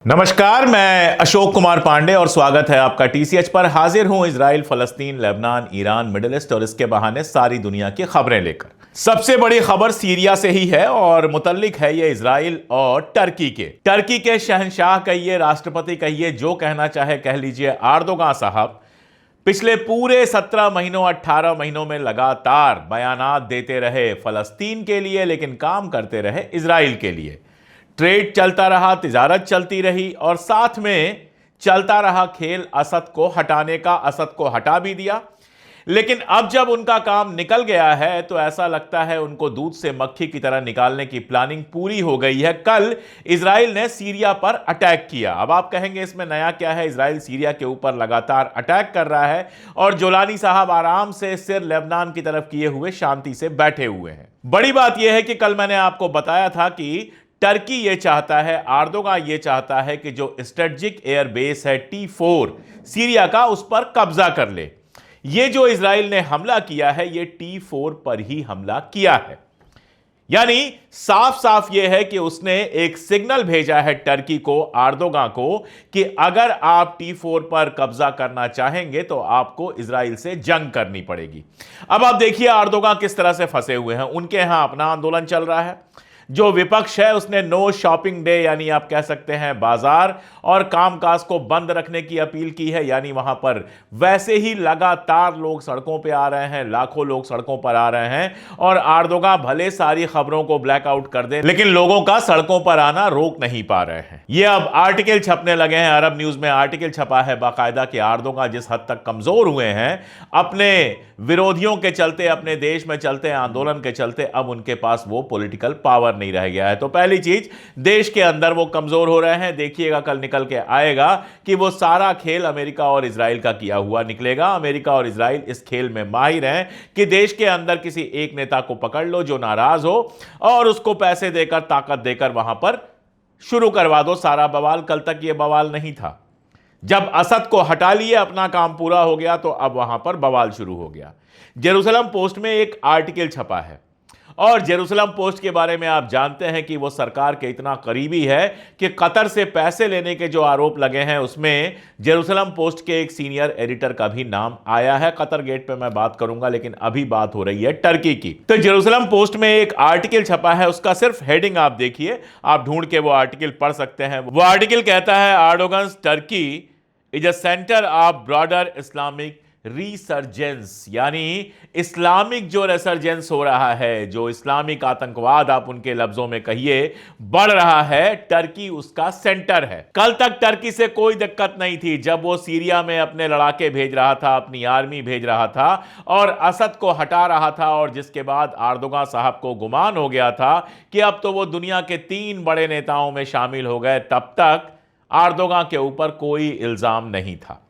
नमस्कार, मैं अशोक कुमार पांडे और स्वागत है आपका टीसीएच पर। हाजिर हूं इजराइल, फलस्तीन, लेबनान, ईरान, मिडिल ईस्ट और इसके बहाने सारी दुनिया की खबरें लेकर। सबसे बड़ी खबर सीरिया से ही है और मुतल्लिक है ये इजराइल और टर्की के शहंशाह कहिए, राष्ट्रपति कहिए, जो कहना चाहे कह लीजिए, एर्दोगान साहब पिछले पूरे 17 महीनों 18 महीनों में लगातार बयानात देते रहे फलस्तीन के लिए, लेकिन काम करते रहे इजराइल के लिए। ट्रेड चलता रहा, तिजारत चलती रही और साथ में चलता रहा खेल असद को हटाने का। असद को हटा भी दिया, लेकिन अब जब उनका काम निकल गया है तो ऐसा लगता है उनको दूध से मक्खी की तरह निकालने की प्लानिंग पूरी हो गई है। कल इजराइल ने सीरिया पर अटैक किया। अब आप कहेंगे इसमें नया क्या है? इजराइल सीरिया के ऊपर लगातार अटैक कर रहा है और जोलानी साहब आराम से सिर लेबनान की तरफ किए हुए शांति से बैठे हुए हैं। बड़ी बात यह है कि कल मैंने आपको बताया था कि टर्की ये चाहता है, एर्दोगान ये चाहता है कि जो स्ट्रेटेजिक एयर बेस है T4 सीरिया का, उस पर कब्जा कर ले। ये जो इजराइल ने हमला किया है, ये T4 पर ही हमला किया है। यानी साफ साफ यह है कि उसने एक सिग्नल भेजा है टर्की को, एर्दोगान को, कि अगर आप T4 पर कब्जा करना चाहेंगे तो आपको इजराइल से जंग करनी पड़ेगी। अब आप देखिए एर्दोगान किस तरह से फंसे हुए हैं। उनके यहां अपना आंदोलन चल रहा है। जो विपक्ष है उसने नो शॉपिंग डे, यानी आप कह सकते हैं बाजार और कामकाज को बंद रखने की अपील की है। यानी वहां पर वैसे ही लगातार लोग सड़कों पे आ रहे हैं, लाखों लोग सड़कों पर आ रहे हैं और एर्दोगान भले सारी खबरों को ब्लैकआउट कर दे, लेकिन लोगों का सड़कों पर आना रोक नहीं पा रहे हैं। ये अब आर्टिकल छपने लगे हैं। अरब न्यूज में आर्टिकल छपा है बाकायदा कि एर्दोगान जिस हद तक कमजोर हुए हैं अपने विरोधियों के चलते, अपने देश में चलते आंदोलन के चलते, अब उनके पास वो पॉलिटिकल पावर नहीं रह गया है। तो पहली चीज, देश के अंदर वो कमजोर हो रहे हैं। देखिएगा कल निकल के आएगा कि वो सारा खेल अमेरिका और इजराइल का किया हुआ निकलेगा। अमेरिका और इजराइल इस खेल में माहिर हैं कि देश के अंदर किसी एक नेता को पकड़ लो जो नाराज हो और उसको पैसे देकर, ताकत देकर वहां पर शुरू करवा दो सारा बवाल। कल तक ये बवाल नहीं था। जब असद को हटा लिए, अपना काम पूरा हो गया, तो अब वहां पर बवाल शुरू हो गया। जेरूसलम पोस्ट में एक आर्टिकल छपा है और जेरूसलम पोस्ट के बारे में आप जानते हैं कि वो सरकार के इतना करीबी है कि कतर से पैसे लेने के जो आरोप लगे हैं उसमें जेरूसलम पोस्ट के एक सीनियर एडिटर का भी नाम आया है। कतर गेट पे मैं बात करूंगा, लेकिन अभी बात हो रही है टर्की की। तो जेरूसलम पोस्ट में एक आर्टिकल छपा है, उसका सिर्फ हेडिंग आप देखिए, आप ढूंढ के वो आर्टिकल पढ़ सकते हैं। वो आर्टिकल कहता है, Erdogan Turkey is a centre of broader Islamic resurgence. यानी इस्लामिक जो रिसर्जेंस हो रहा है, जो इस्लामिक आतंकवाद आप उनके लफ्जों में कहिए बढ़ रहा है, टर्की उसका सेंटर है। कल तक टर्की से कोई दिक्कत नहीं थी जब वो सीरिया में अपने लड़ाके भेज रहा था, अपनी आर्मी भेज रहा था और असद को हटा रहा था, और जिसके बाद एर्दोगान साहब को गुमान हो गया था कि अब तो वो दुनिया के 3 बड़े नेताओं में शामिल हो गए। तब तक एर्दोगान के ऊपर कोई इल्जाम नहीं था,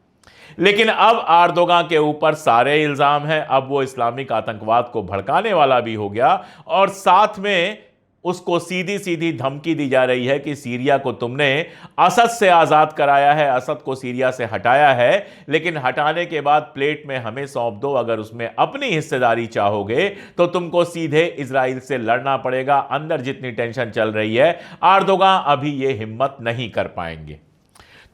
लेकिन अब एर्दोगान के ऊपर सारे इल्जाम हैं। अब वो इस्लामिक आतंकवाद को भड़काने वाला भी हो गया और साथ में उसको सीधी सीधी धमकी दी जा रही है कि सीरिया को तुमने असद से आजाद कराया है, असद को सीरिया से हटाया है, लेकिन हटाने के बाद प्लेट में हमें सौंप दो। अगर उसमें अपनी हिस्सेदारी चाहोगे तो तुमको सीधे इजराइल से लड़ना पड़ेगा। अंदर जितनी टेंशन चल रही है, एर्दोगान अभी ये हिम्मत नहीं कर पाएंगे।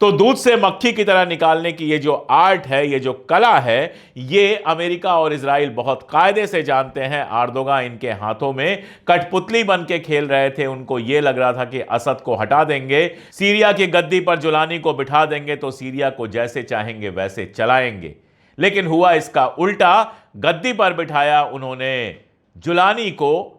तो दूध से मक्खी की तरह निकालने की ये जो आर्ट है, ये जो कला है, ये अमेरिका और इजराइल बहुत कायदे से जानते हैं। एर्दोगान इनके हाथों में कठपुतली बन के खेल रहे थे। उनको ये लग रहा था कि असद को हटा देंगे, सीरिया की गद्दी पर जुलानी को बिठा देंगे तो सीरिया को जैसे चाहेंगे वैसे चलाएंगे, लेकिन हुआ इसका उल्टा। गद्दी पर बिठाया उन्होंने जुलानी को,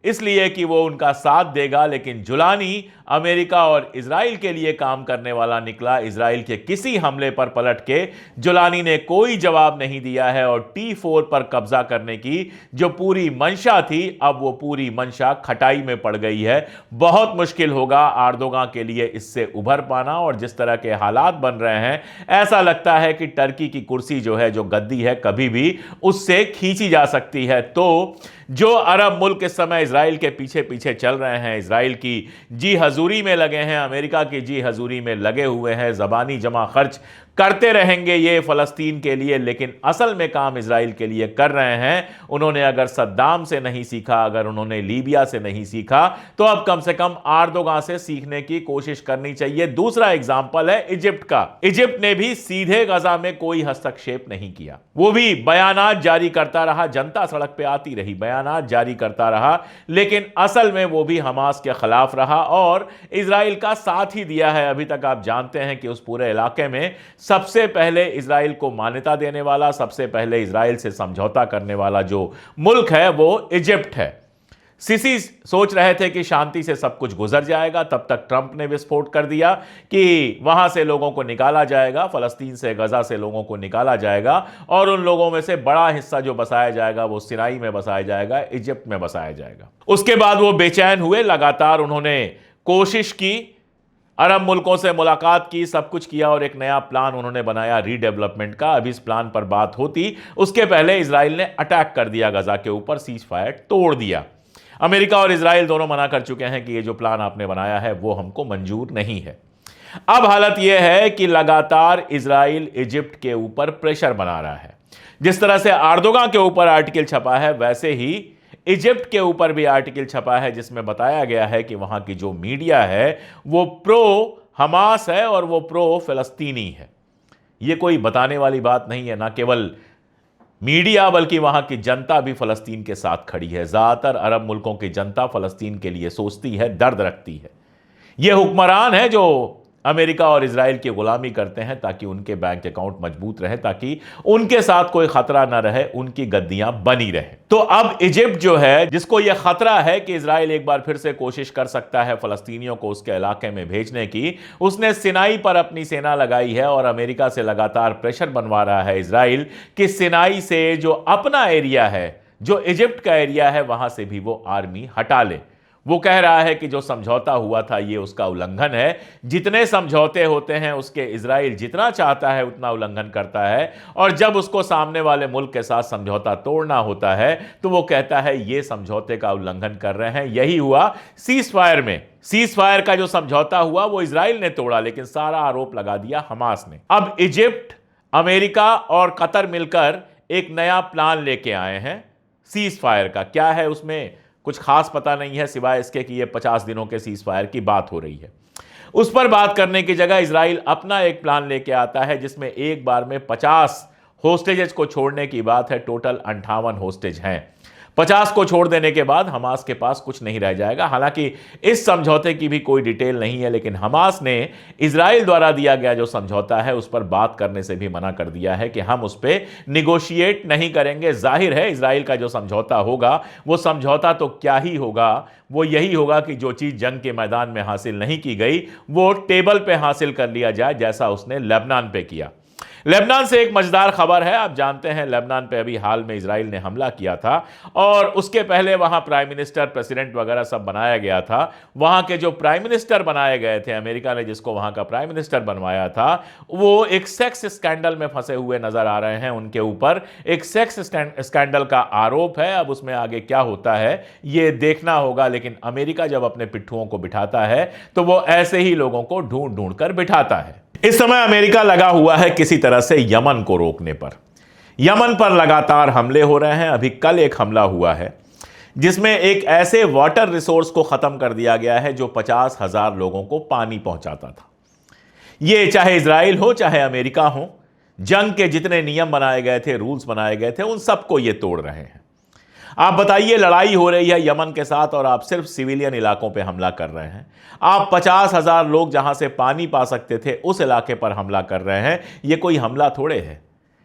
इसलिए कि वो उनका साथ देगा, लेकिन जुलानी अमेरिका और इजराइल के लिए काम करने वाला निकला। इजराइल के किसी हमले पर पलट के जुलानी ने कोई जवाब नहीं दिया है और T4 पर कब्जा करने की जो पूरी मंशा थी, अब वो पूरी मंशा खटाई में पड़ गई है। बहुत मुश्किल होगा एर्दोगान के लिए इससे उभर पाना, और जिस तरह के हालात बन रहे हैं, ऐसा लगता है कि टर्की की कुर्सी जो है, जो गद्दी है, कभी भी उससे खींची जा सकती है। तो जो अरब मुल्क इस समय इसराइल के पीछे पीछे चल रहे हैं, इसराइल की जी हजूरी में लगे हैं, अमेरिका की जी हजूरी में लगे हुए हैं, ज़बानी जमा खर्च करते रहेंगे ये फ़लस्तीन के लिए, लेकिन असल में काम इसराइल के लिए कर रहे हैं। उन्होंने अगर सद्दाम से नहीं सीखा, अगर उन्होंने लीबिया से नहीं सीखा, तो अब कम से कम एर्दोगान से सीखने की कोशिश करनी चाहिए। दूसरा एग्जाम्पल है इजिप्ट का। इजिप्ट ने भी सीधे गजा में कोई हस्तक्षेप नहीं किया, वो भी बयानात जारी करता रहा, जनता सड़क पे आती रही, बयानात जारी करता रहा, लेकिन असल में वो भी हमास के खिलाफ रहा और इसराइल का साथ ही दिया है। अभी तक आप जानते हैं कि उस पूरे इलाके में सबसे पहले इसराइल को मान्यता देने वाला, सबसे पहले इसराइल से समझौता करने वाला जो मुल्क है वो इजिप्ट है। सीसी सोच रहे थे कि शांति से सब कुछ गुजर जाएगा, तब तक ट्रंप ने विस्फोट कर दिया कि वहां से लोगों को निकाला जाएगा, फलस्तीन से, गजा से लोगों को निकाला जाएगा और उन लोगों में से बड़ा हिस्सा जो बसाया जाएगा वो सिनाई में बसाया जाएगा, इजिप्ट में बसाया जाएगा। उसके बाद वो बेचैन हुए, लगातार उन्होंने कोशिश की, अरब मुल्कों से मुलाकात की, सब कुछ किया और एक नया प्लान उन्होंने बनाया रीडेवलपमेंट का। अभी इस प्लान पर बात होती उसके पहले इसराइल ने अटैक कर दिया गजा के ऊपर, सीज फायर तोड़ दिया। अमेरिका और इसराइल दोनों मना कर चुके हैं कि ये जो प्लान आपने बनाया है वो हमको मंजूर नहीं है। अब हालत यह है कि लगातार इसराइल इजिप्ट के ऊपर प्रेशर बना रहा है। जिस तरह से एर्दोगान के ऊपर आर्टिकल छपा है, वैसे ही इजिप्ट के ऊपर भी आर्टिकल छपा है जिसमें बताया गया है कि वहां की जो मीडिया है वो प्रो हमास है और वो प्रो फिलस्तीनी है। ये कोई बताने वाली बात नहीं है, ना केवल मीडिया बल्कि वहां की जनता भी फलस्तीन के साथ खड़ी है। ज्यादातर अरब मुल्कों की जनता फलस्तीन के लिए सोचती है, दर्द रखती है। ये हुक्मरान है जो अमेरिका और इजराइल की गुलामी करते हैं ताकि उनके बैंक अकाउंट मजबूत रहे, ताकि उनके साथ कोई खतरा ना रहे, उनकी गद्दियां बनी रहे। तो अब इजिप्ट जो है, जिसको यह खतरा है कि इजराइल एक बार फिर से कोशिश कर सकता है फलस्तीनियों को उसके इलाके में भेजने की, उसने सिनाई पर अपनी सेना लगाई है और अमेरिका से लगातार प्रेशर बनवा रहा है इजराइल कि सिनाई से जो अपना एरिया है, जो इजिप्ट का एरिया है, वहां से भी वो आर्मी हटा ले। वो कह रहा है कि जो समझौता हुआ था ये उसका उल्लंघन है। जितने समझौते होते हैं उसके इजराइल जितना चाहता है उतना उल्लंघन करता है, और जब उसको सामने वाले मुल्क के साथ समझौता तोड़ना होता है तो वो कहता है ये समझौते का उल्लंघन कर रहे हैं। यही हुआ सीज फायर में। सीज फायर का जो समझौता हुआ वो इजराइल ने तोड़ा, लेकिन सारा आरोप लगा दिया हमास ने। अब इजिप्ट, अमेरिका और कतर मिलकर एक नया प्लान लेके आए हैं सीज फायर का। क्या है उसमें कुछ खास पता नहीं है, सिवाय इसके कि ये 50 दिनों के सीज फायर की बात हो रही है। उस पर बात करने की जगह इजराइल अपना एक प्लान लेके आता है जिसमें एक बार में 50 होस्टेजेस को छोड़ने की बात है। टोटल 58 होस्टेज हैं। 50 को छोड़ देने के बाद हमास के पास कुछ नहीं रह जाएगा। हालांकि इस समझौते की भी कोई डिटेल नहीं है, लेकिन हमास ने इजराइल द्वारा दिया गया जो समझौता है उस पर बात करने से भी मना कर दिया है कि हम उस पर निगोशिएट नहीं करेंगे। जाहिर है इजराइल का जो समझौता होगा वो समझौता तो क्या ही होगा, वो यही होगा कि जो चीज़ जंग के मैदान में हासिल नहीं की गई वो टेबल पे हासिल कर लिया जाए, जैसा उसने लेबनान पे किया। लेबनान से एक मजेदार खबर है। आप जानते हैं लेबनान पे अभी हाल में इजराइल ने हमला किया था और उसके पहले वहां प्राइम मिनिस्टर, प्रेसिडेंट वगैरह सब बनाया गया था। वहां के जो प्राइम मिनिस्टर बनाए गए थे, अमेरिका ने जिसको वहां का प्राइम मिनिस्टर बनवाया था, वो एक सेक्स स्कैंडल में फंसे हुए नजर आ रहे हैं। उनके ऊपर एक सेक्स स्कैंडल का आरोप है। अब उसमें आगे क्या होता है ये देखना होगा, लेकिन अमेरिका जब अपने पिट्ठुओं को बिठाता है तो वो ऐसे ही लोगों को ढूंढ ढूंढ कर बिठाता है। इस समय अमेरिका लगा हुआ है किसी तरह से यमन को रोकने पर। यमन पर लगातार हमले हो रहे हैं। अभी कल एक हमला हुआ है जिसमें एक ऐसे वाटर रिसोर्स को खत्म कर दिया गया है जो 50,000 लोगों को पानी पहुंचाता था। ये चाहे इजराइल हो चाहे अमेरिका हो, जंग के जितने नियम बनाए गए थे, रूल्स बनाए गए थे, उन सबको ये तोड़ रहे हैं। आप बताइए, लड़ाई हो रही है यमन के साथ और आप सिर्फ सिविलियन इलाकों पे हमला कर रहे हैं। आप 50,000 लोग जहां से पानी पा सकते थे उस इलाके पर हमला कर रहे हैं। ये कोई हमला थोड़े है,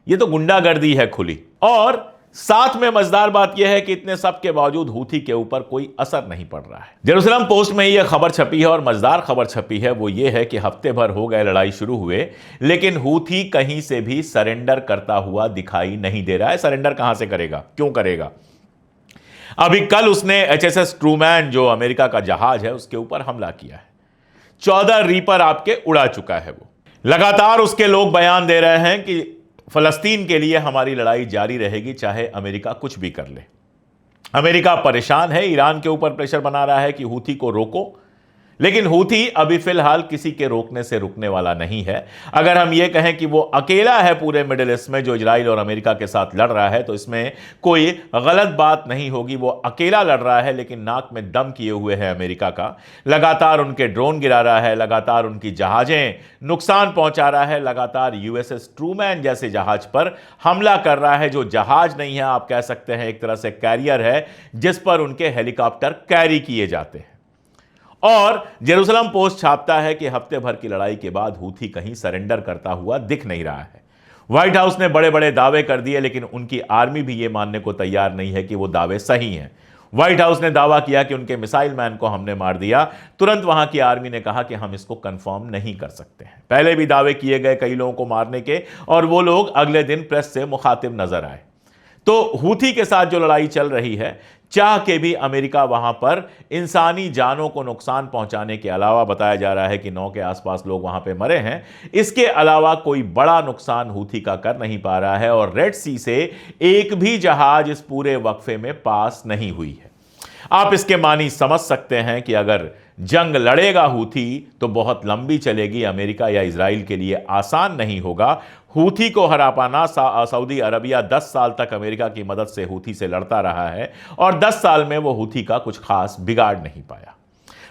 ये तो गुंडागर्दी है खुली। और साथ में मजेदार बात यह है कि इतने सब के बावजूद हूथी के ऊपर कोई असर नहीं पड़ रहा है। जेरूसलम पोस्ट में यह खबर छपी है और मजेदार खबर छपी है, वो ये है कि हफ्ते भर हो गए लड़ाई शुरू हुए, लेकिन हूथी कहीं से भी सरेंडर करता हुआ दिखाई नहीं दे रहा है। सरेंडर कहां से करेगा, क्यों करेगा? अभी कल उसने HSS ट्रूमैन, जो अमेरिका का जहाज है, उसके ऊपर हमला किया है। 14 रीपर आपके उड़ा चुका है। वो लगातार उसके लोग बयान दे रहे हैं कि फलस्तीन के लिए हमारी लड़ाई जारी रहेगी, चाहे अमेरिका कुछ भी कर ले। अमेरिका परेशान है, ईरान के ऊपर प्रेशर बना रहा है कि हूथी को रोको, लेकिन हूथी अभी फिलहाल किसी के रोकने से रुकने वाला नहीं है। अगर हम ये कहें कि वो अकेला है पूरे मिडिल ईस्ट में जो इजराइल और अमेरिका के साथ लड़ रहा है, तो इसमें कोई गलत बात नहीं होगी। वो अकेला लड़ रहा है, लेकिन नाक में दम किए हुए है अमेरिका का। लगातार उनके ड्रोन गिरा रहा है, लगातार उनकी जहाजें नुकसान पहुंचा रहा है, लगातार यूएसएस ट्रूमैन जैसे जहाज पर हमला कर रहा है, जो जहाज नहीं है, आप कह सकते हैं एक तरह से कैरियर है, जिस पर उनके हेलीकॉप्टर कैरी किए जाते हैं। और जेरूसलम पोस्ट छापता है कि हफ्ते भर की लड़ाई के बाद हूथी कहीं सरेंडर करता हुआ दिख नहीं रहा है। व्हाइट हाउस ने बड़े बड़े दावे कर दिए, लेकिन उनकी आर्मी भी यह मानने को तैयार नहीं है कि वो दावे सही हैं। व्हाइट हाउस ने दावा किया कि उनके मिसाइल मैन को हमने मार दिया। तुरंत वहां की आर्मी ने कहा कि हम इसको कंफर्म नहीं कर सकते हैं। पहले भी दावे किए गए कई लोगों को मारने के, और वो लोग अगले दिन प्रेस से मुखातिब नजर आए। तो हूथी के साथ जो लड़ाई चल रही है, चाह के भी अमेरिका वहां पर इंसानी जानों को नुकसान पहुंचाने के अलावा, बताया जा रहा है कि 9 के आसपास लोग वहां पे मरे हैं, इसके अलावा कोई बड़ा नुकसान हूथी का कर नहीं पा रहा है। और रेड सी से एक भी जहाज इस पूरे वक्फे में पास नहीं हुई है। आप इसके मानी समझ सकते हैं कि अगर जंग लड़ेगा हूथी तो बहुत लंबी चलेगी, अमेरिका या इजराइल के लिए आसान नहीं होगा। हूथी को हरा पाना, सऊदी अरबिया 10 साल तक अमेरिका की मदद से हूथी से लड़ता रहा है, और 10 साल में वो हूथी का कुछ खास बिगाड़ नहीं पाया।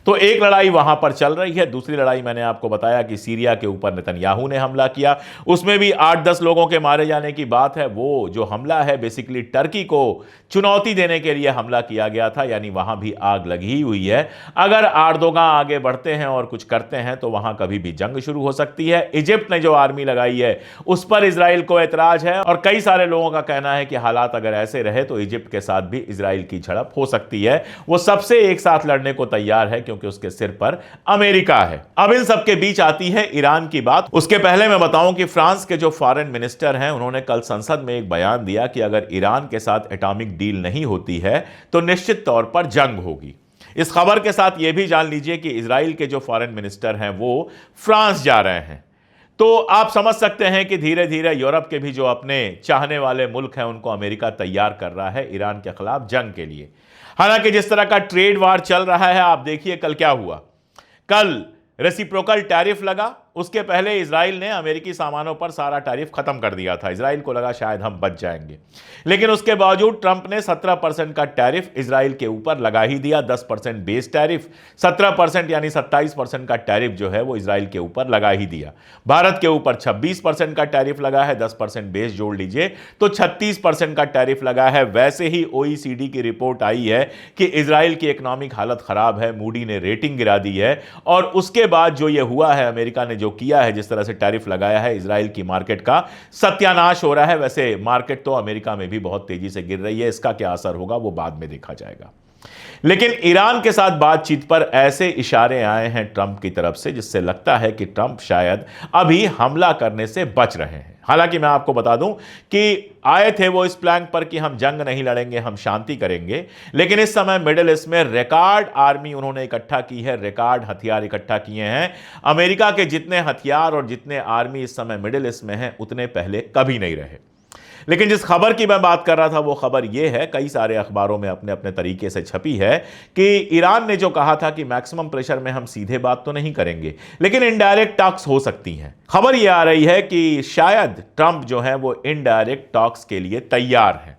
तो एक लड़ाई वहां पर चल रही है। दूसरी लड़ाई मैंने आपको बताया कि सीरिया के ऊपर नेतन्याहू ने हमला किया, उसमें भी 8-10 लोगों के मारे जाने की बात है। वो जो हमला है बेसिकली टर्की को चुनौती देने के लिए हमला किया गया था, यानी वहां भी आग लगी ही हुई है। अगर एर्दोगान आगे बढ़ते हैं और कुछ करते हैं तो वहां कभी भी जंग शुरू हो सकती है। इजिप्ट ने जो आर्मी लगाई है उस पर इजराइल को एतराज है, और कई सारे लोगों का कहना है कि हालात अगर ऐसे रहे तो इजिप्ट के साथ भी इजराइल की झड़प हो सकती है। वो सबसे एक साथ लड़ने को तैयार है, क्योंकि उसके सिर पर अमेरिका है। अब इन सबके बीच आती है ईरान की बात। उसके पहले मैं बताऊं कि फ्रांस के जो फॉरेन मिनिस्टर हैं, उन्होंने कल संसद में एक बयान दिया कि अगर ईरान के साथ एटॉमिक डील नहीं होती है तो निश्चित तौर पर जंग होगी। इस खबर के साथ यह भी जान लीजिए कि इजराइल के जो फॉरेन मिनिस्टर हैं वो फ्रांस जा रहे हैं। तो आप समझ सकते हैं कि धीरे धीरे यूरोप के भी जो अपने चाहने वाले मुल्क हैं, उनको अमेरिका तैयार कर रहा है ईरान के खिलाफ जंग के लिए। हालांकि जिस तरह का ट्रेड वार चल रहा है, आप देखिए कल क्या हुआ। कल रेसिप्रोकल टैरिफ लगा, उसके पहले इजराइल ने अमेरिकी सामानों पर सारा टैरिफ खत्म कर दिया था। इजराइल को लगा शायद हम बच जाएंगे, लेकिन उसके बावजूद ट्रंप ने 17% का टैरिफ इजराइल के ऊपर लगा ही दिया। 10% बेस टैरिफ, 17% यानी 27% का टैरिफ जो है वो इजराइल के ऊपर लगा ही दिया। भारत के ऊपर 26% का टैरिफ लगा है, 10% बेस जोड़ लीजिए तो 36% का टैरिफ लगा है। वैसे ही ओईसीडी की रिपोर्ट आई है कि इजराइल की इकोनॉमिक हालत खराब है, मूडी ने रेटिंग गिरा दी है। और उसके बाद जो ये हुआ है, अमेरिका ने जो किया है, जिस तरह से टैरिफ लगाया है, इजराइल की मार्केट का सत्यानाश हो रहा है। वैसे मार्केट तो अमेरिका में भी बहुत तेजी से गिर रही है, इसका क्या असर होगा वो बाद में देखा जाएगा। लेकिन ईरान के साथ बातचीत पर ऐसे इशारे आए हैं ट्रंप की तरफ से, जिससे लगता है कि ट्रंप शायद अभी हमला करने से बच रहे हैं। हालांकि मैं आपको बता दूं कि आए थे वो इस प्लान पर कि हम जंग नहीं लड़ेंगे, हम शांति करेंगे, लेकिन इस समय मिडिल ईस्ट में रिकॉर्ड आर्मी उन्होंने इकट्ठा की है, रिकॉर्ड हथियार इकट्ठा किए हैं। अमेरिका के जितने हथियार और जितने आर्मी इस समय मिडिल ईस्ट में हैं, उतने पहले कभी नहीं रहे। लेकिन जिस खबर की मैं बात कर रहा था वो खबर यह है, कई सारे अखबारों में अपने अपने तरीके से छपी है, कि ईरान ने जो कहा था कि मैक्सिमम प्रेशर में हम सीधे बात तो नहीं करेंगे, लेकिन इनडायरेक्ट टॉक्स हो सकती हैं। खबर यह आ रही है कि शायद ट्रंप जो है वो इनडायरेक्ट टॉक्स के लिए तैयार हैं।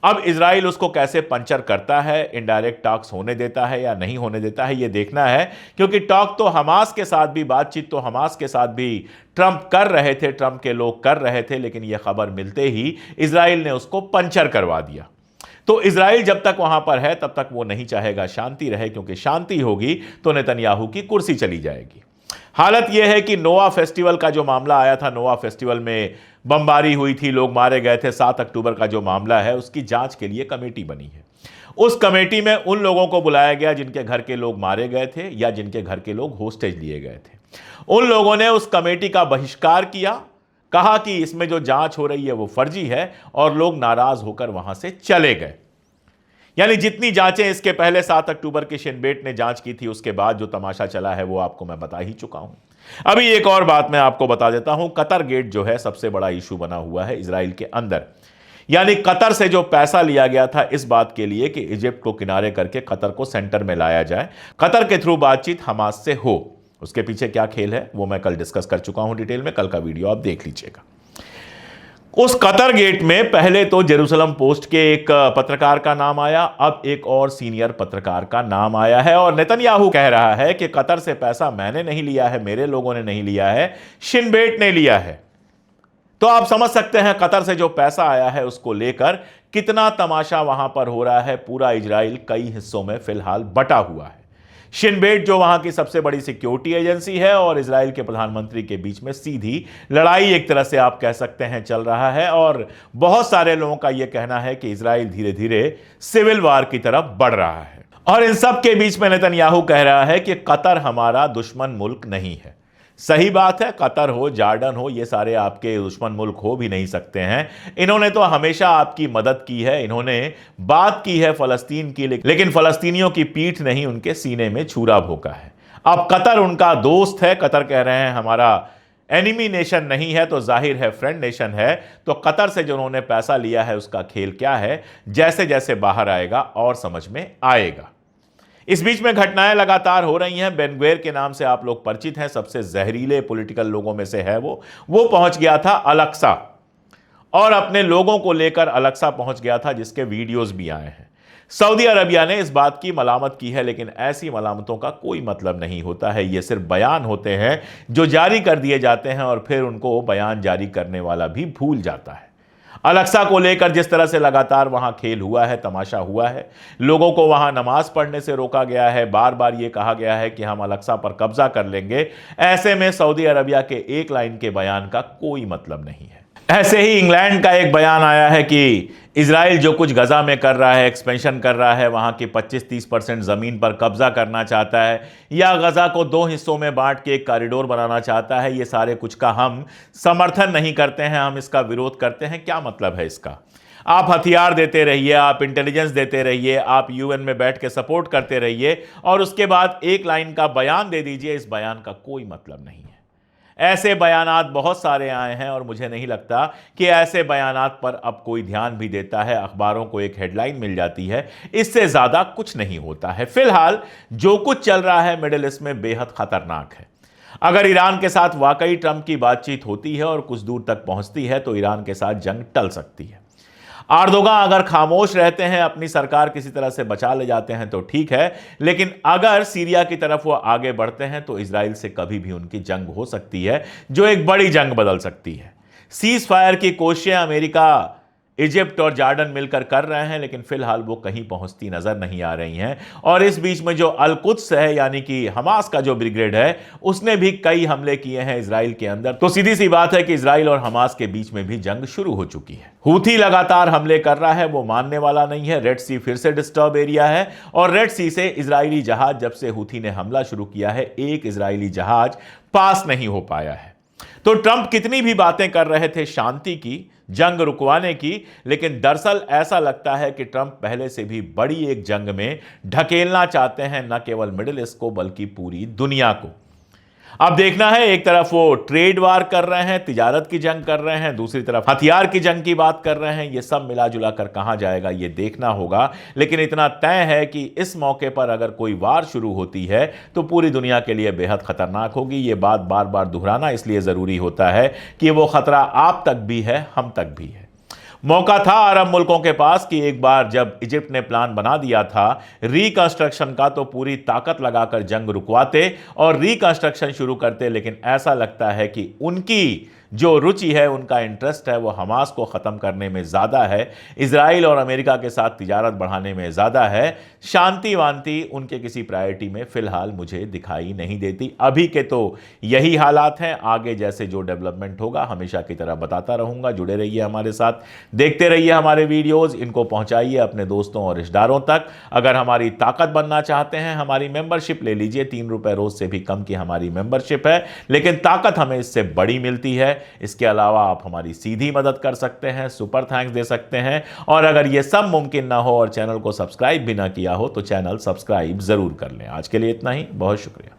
अब इजराइल उसको कैसे पंचर करता है, इनडायरेक्ट टॉक्स होने देता है या नहीं होने देता है, यह देखना है। क्योंकि टॉक तो हमास के साथ भी, बातचीत तो हमास के साथ भी ट्रंप कर रहे थे, ट्रंप के लोग कर रहे थे, लेकिन यह खबर मिलते ही इजराइल ने उसको पंचर करवा दिया। तो इजराइल जब तक वहां पर है तब तक वो नहीं चाहेगा शांति रहे, क्योंकि शांति होगी तो नेतन्याहू की कुर्सी चली जाएगी। हालत यह है कि नोआ फेस्टिवल का जो मामला आया था, नोआ फेस्टिवल में बमबारी हुई थी, लोग मारे गए थे, 7 अक्टूबर का जो मामला है उसकी जांच के लिए कमेटी बनी है। उस कमेटी में उन लोगों को बुलाया गया जिनके घर के लोग मारे गए थे या जिनके घर के लोग होस्टेज लिए गए थे। उन लोगों ने उस कमेटी का बहिष्कार किया, कहा कि इसमें जो जांच हो रही है वो फर्जी है, और लोग नाराज होकर वहां से चले गए। यानी जितनी जांचें इसके पहले 7 अक्टूबर की शिनबेट ने जांच की थी, उसके बाद जो तमाशा चला है वो आपको मैं बता ही चुका हूं। अभी एक और बात मैं आपको बता देता हूं, कतर गेट जो है सबसे बड़ा इशू बना हुआ है इजराइल के अंदर। यानी कतर से जो पैसा लिया गया था इस बात के लिए कि इजिप्ट को किनारे करके कतर को सेंटर में लाया जाए, कतर के थ्रू बातचीत हमास से हो। उसके पीछे क्या खेल है वो मैं कल डिस्कस कर चुका हूं डिटेल में, कल का वीडियो आप देख लीजिएगा। उस कतर गेट में पहले तो जेरूसलम पोस्ट के एक पत्रकार का नाम आया, अब एक और सीनियर पत्रकार का नाम आया है और नेतन्याहू कह रहा है कि कतर से पैसा मैंने नहीं लिया है, मेरे लोगों ने नहीं लिया है, शिन बेट ने लिया है। तो आप समझ सकते हैं कतर से जो पैसा आया है उसको लेकर कितना तमाशा वहां पर हो रहा है। पूरा इजराइल कई हिस्सों में फिलहाल बटा हुआ है। शिन बेट जो वहां की सबसे बड़ी सिक्योरिटी एजेंसी है और इजराइल के प्रधानमंत्री के बीच में सीधी लड़ाई एक तरह से आप कह सकते हैं चल रहा है और बहुत सारे लोगों का यह कहना है कि इजराइल धीरे धीरे सिविल वार की तरफ बढ़ रहा है। और इन सब के बीच में नेतन्याहू कह रहा है कि कतर हमारा दुश्मन मुल्क नहीं है। सही बात है, कतर हो, जॉर्डन हो, ये सारे आपके दुश्मन मुल्क हो भी नहीं सकते हैं। इन्होंने तो हमेशा आपकी मदद की है, इन्होंने बात की है फलस्तीन की, लेकिन फलस्तीनियों की पीठ नहीं उनके सीने में छुरा भोंका है। अब कतर उनका दोस्त है, कतर कह रहे हैं हमारा एनिमी नेशन नहीं है, तो जाहिर है फ्रेंड नेशन है। तो कतर से जो उन्होंने पैसा लिया है उसका खेल क्या है, जैसे जैसे बाहर आएगा और समझ में आएगा। इस बीच में घटनाएं लगातार हो रही हैं। बेन ग्वेर के नाम से आप लोग परिचित हैं, सबसे जहरीले पॉलिटिकल लोगों में से है वो पहुंच गया था अलक्सा और अपने लोगों को लेकर अलक्सा पहुंच गया था, जिसके वीडियोस भी आए हैं। सऊदी अरबिया ने इस बात की मलामत की है, लेकिन ऐसी मलामतों का कोई मतलब नहीं होता है। ये सिर्फ बयान होते हैं जो जारी कर दिए जाते हैं और फिर उनको बयान जारी करने वाला भी भूल जाता है। अलक्सा को लेकर जिस तरह से लगातार वहां खेल हुआ है, तमाशा हुआ है, लोगों को वहां नमाज पढ़ने से रोका गया है, बार बार यह कहा गया है कि हम अलक्सा पर कब्जा कर लेंगे। ऐसे में सऊदी अरबिया के एक लाइन के बयान का कोई मतलब नहीं है। ऐसे ही इंग्लैंड का एक बयान आया है कि इजराइल जो कुछ गजा में कर रहा है, एक्सपेंशन कर रहा है, वहां की 25-30% जमीन पर कब्जा करना चाहता है या गजा को 2 हिस्सों में बांट के एक कॉरिडोर बनाना चाहता है, ये सारे कुछ का हम समर्थन नहीं करते हैं, हम इसका विरोध करते हैं। क्या मतलब है इसका? आप हथियार देते रहिए, आप इंटेलिजेंस देते रहिए, आप यूएन में बैठ के सपोर्ट करते रहिए और उसके बाद एक लाइन का बयान दे दीजिए। इस बयान का कोई मतलब नहीं है। ऐसे बयानात बहुत सारे आए हैं और मुझे नहीं लगता कि ऐसे बयानात पर अब कोई ध्यान भी देता है। अखबारों को एक हेडलाइन मिल जाती है, इससे ज्यादा कुछ नहीं होता है। फिलहाल जो कुछ चल रहा है मिडिल ईस्ट में बेहद खतरनाक है। अगर ईरान के साथ वाकई ट्रंप की बातचीत होती है और कुछ दूर तक पहुंचती है तो ईरान के साथ जंग टल सकती है। अर्दोगान अगर खामोश रहते हैं, अपनी सरकार किसी तरह से बचा ले जाते हैं तो ठीक है, लेकिन अगर सीरिया की तरफ वो आगे बढ़ते हैं तो इजराइल से कभी भी उनकी जंग हो सकती है, जो एक बड़ी जंग बदल सकती है। सीज फायर की कोशिशें अमेरिका, इजिप्ट और जॉर्डन मिलकर कर रहे हैं, लेकिन फिलहाल वो कहीं पहुंचती नजर नहीं आ रही हैं। और इस बीच में जो अल कुद्स है, यानी कि हमास का जो ब्रिगेड है, उसने भी कई हमले किए हैं इजराइल के अंदर। तो सीधी सी बात है कि इजराइल और हमास के बीच में भी जंग शुरू हो चुकी है। हूथी लगातार हमले कर रहा है, वो मानने वाला नहीं है। रेड सी फिर से डिस्टर्ब एरिया है और रेड सी से इजरायली जहाज, जब से हूथी ने हमला शुरू किया है, एक इजरायली जहाज पास नहीं हो पाया है। तो ट्रंप कितनी भी बातें कर रहे थे शांति की, जंग रुकवाने की, लेकिन दरअसल ऐसा लगता है कि ट्रंप पहले से भी बड़ी एक जंग में ढकेलना चाहते हैं, न केवल मिडिल ईस्ट को बल्कि पूरी दुनिया को। अब देखना है, एक तरफ वो ट्रेड वार कर रहे हैं, तिजारत की जंग कर रहे हैं, दूसरी तरफ हथियार की जंग की बात कर रहे हैं। ये सब मिला जुला कर कहां जाएगा ये देखना होगा, लेकिन इतना तय है कि इस मौके पर अगर कोई वार शुरू होती है तो पूरी दुनिया के लिए बेहद खतरनाक होगी। ये बात बार बार दोहराना इसलिए जरूरी होता है कि वो खतरा आप तक भी है, हम तक भी है। मौका था अरब मुल्कों के पास कि एक बार जब इजिप्ट ने प्लान बना दिया था रिकंस्ट्रक्शन का, तो पूरी ताकत लगाकर जंग रुकवाते और रिकंस्ट्रक्शन शुरू करते, लेकिन ऐसा लगता है कि उनकी जो रुचि है, उनका इंटरेस्ट है, वो हमास को ख़त्म करने में ज़्यादा है, इजराइल और अमेरिका के साथ तिजारत बढ़ाने में ज़्यादा है। शांति वांति उनके किसी प्रायोरिटी में फ़िलहाल मुझे दिखाई नहीं देती। अभी के तो यही हालात हैं, आगे जैसे जो डेवलपमेंट होगा हमेशा की तरह बताता रहूँगा। जुड़े रहिए हमारे साथ, देखते रहिए हमारे वीडियोज़, इनको पहुँचाइए अपने दोस्तों और रिश्तेदारों तक। अगर हमारी ताकत बनना चाहते हैं, हमारी मेंबरशिप ले लीजिए, 3 रुपये रोज़ से भी कम की हमारी मेंबरशिप है, लेकिन ताकत हमें इससे बड़ी मिलती है। इसके अलावा आप हमारी सीधी मदद कर सकते हैं, सुपर थैंक्स दे सकते हैं, और अगर यह सब मुमकिन ना हो और चैनल को सब्सक्राइब भी ना किया हो तो चैनल सब्सक्राइब जरूर कर लें। आज के लिए इतना ही, बहुत शुक्रिया।